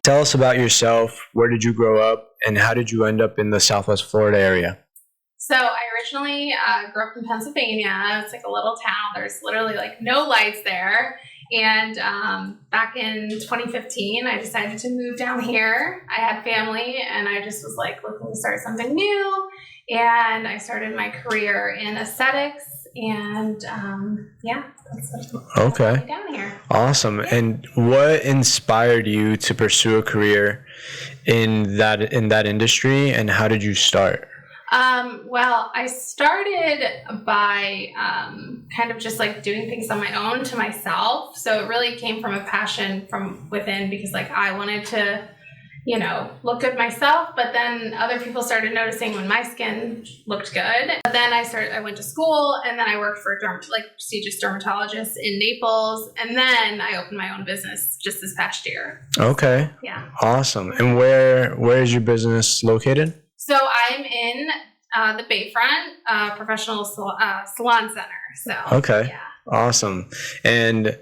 Tell us about yourself. Where did you grow up, and how did you end up in the Southwest Florida area? So I originally grew up in Pennsylvania. It's like a little town. There's literally like no lights there. And back in 2015, I decided to move down here. I had family, and I just was like looking to start something new. And I started my career in aesthetics. And that's what got me down here. Awesome. Yeah. And what inspired you to pursue a career in that industry, and how did you start? Well, I started by kind of just like doing things on my own to myself. So it really came from a passion from within, because like I wanted to, look good myself, but then other people started noticing when my skin looked good. But then I went to school, and then I worked for prestigious dermatologists in Naples, and then I opened my own business just this past year. Okay. Yeah. Awesome. And where is your business located? So I'm in the Bayfront Professional Salon Center. So okay. Yeah. Awesome. And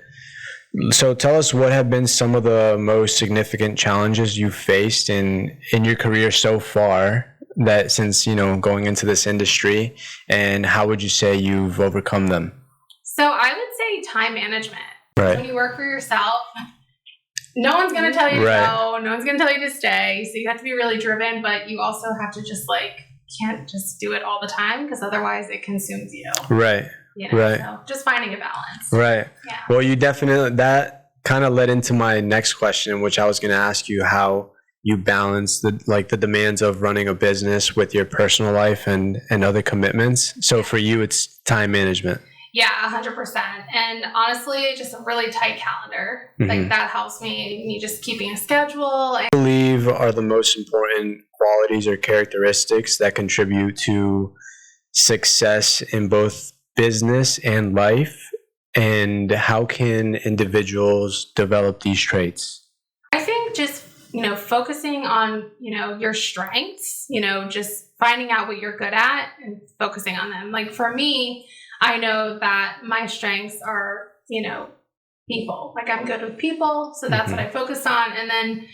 so tell us, what have been some of the most significant challenges you've faced in your career so far, that since, going into this industry, and how would you say you've overcome them? So I would say time management. Right. When you work for yourself, no one's going to tell you no one's going to tell you to stay. So you have to be really driven, but you also have to just can't just do it all the time, because otherwise it consumes you. Right. Right. So just finding a balance. Right. Yeah. Well, that kind of led into my next question, which I was going to ask you, how you balance the demands of running a business with your personal life and other commitments. So for you, it's time management. Yeah, 100%. And honestly, just a really tight calendar. Mm-hmm. Like that helps me just keeping a schedule. I believe are the most important qualities or characteristics that contribute to success in both business and life, and how can individuals develop these traits? I think just, focusing on, your strengths, just finding out what you're good at and focusing on them. Like for me, I know that my strengths are, people. Like I'm good with people. So that's what I focus on. And then,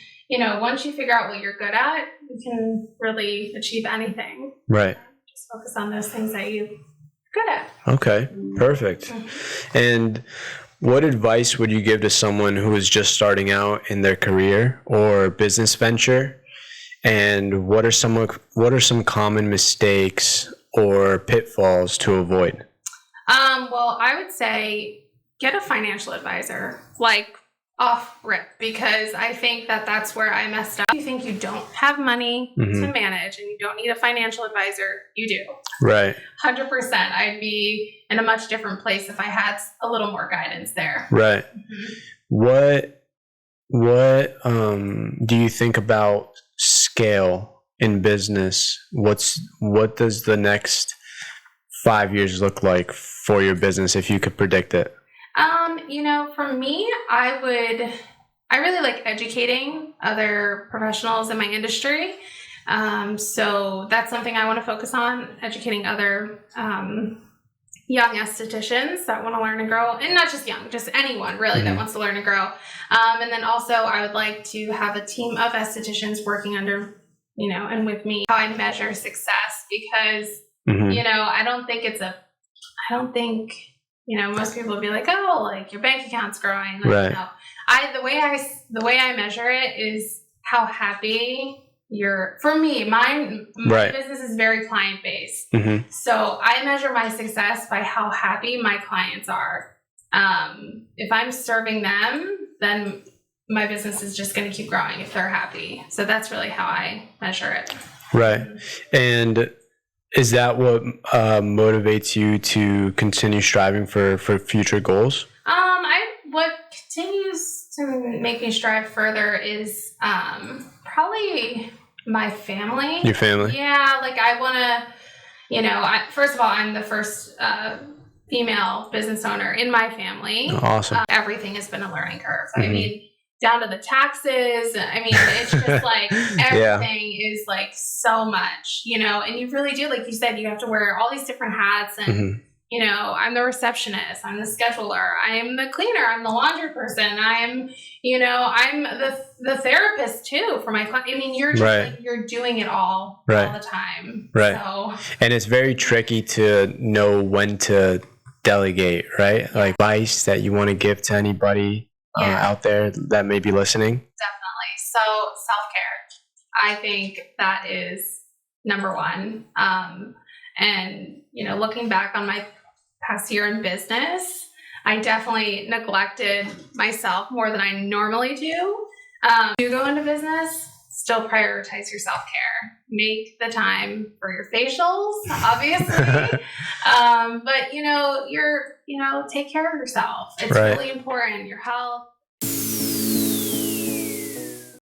once you figure out what you're good at, you can really achieve anything. Right. Just focus on those things that you're good at. Okay, perfect. Mm-hmm. And what advice would you give to someone who is just starting out in their career or business venture? And what are some common mistakes or pitfalls to avoid? Well, I would say get a financial advisor, off rip, because I think that's where I messed up. You think you don't have money to manage and you don't need a financial advisor, you do. Right. 100%. I'd be in a much different place if I had a little more guidance there. Right. Mm-hmm. What do you think about scale in business? What does the next 5 years look like for your business, if you could predict it? For me, I really like educating other professionals in my industry. So that's something I want to focus on, educating other young estheticians that want to learn and grow, and not just young, just anyone really that wants to learn and grow. And then also I would like to have a team of estheticians working under, and with me, how I measure success, because, I don't think most people would be like, oh, like your bank account's growing. Right. The way I measure it is how happy for me, my business is very client-based. Mm-hmm. So I measure my success by how happy my clients are. If I'm serving them, then my business is just going to keep growing if they're happy. So that's really how I measure it. Right. And is that what motivates you to continue striving for future goals? What continues to make me strive further is probably my family. Your family? Yeah, I want to, first of all, I'm the first female business owner in my family. Awesome. Everything has been a learning curve. Mm-hmm. I mean, down to the taxes. I mean, it's just everything is so much, and you really do, like you said, you have to wear all these different hats, and I'm the receptionist, I'm the scheduler, I'm the cleaner, I'm the laundry person, I'm the therapist too for my client. I mean, you're just Right. like, you're doing it all Right. the time. Right. So And it's very tricky to know when to delegate, right? Like advice that you want to give to anybody out there that may be listening. definitely. So self-care, I think that is number one. And looking back on my past year in business, I definitely neglected myself more than I normally do. You go into business, still prioritize your self-care. Make the time for your facials, obviously. But take care of yourself. It's Right. really important. Your health,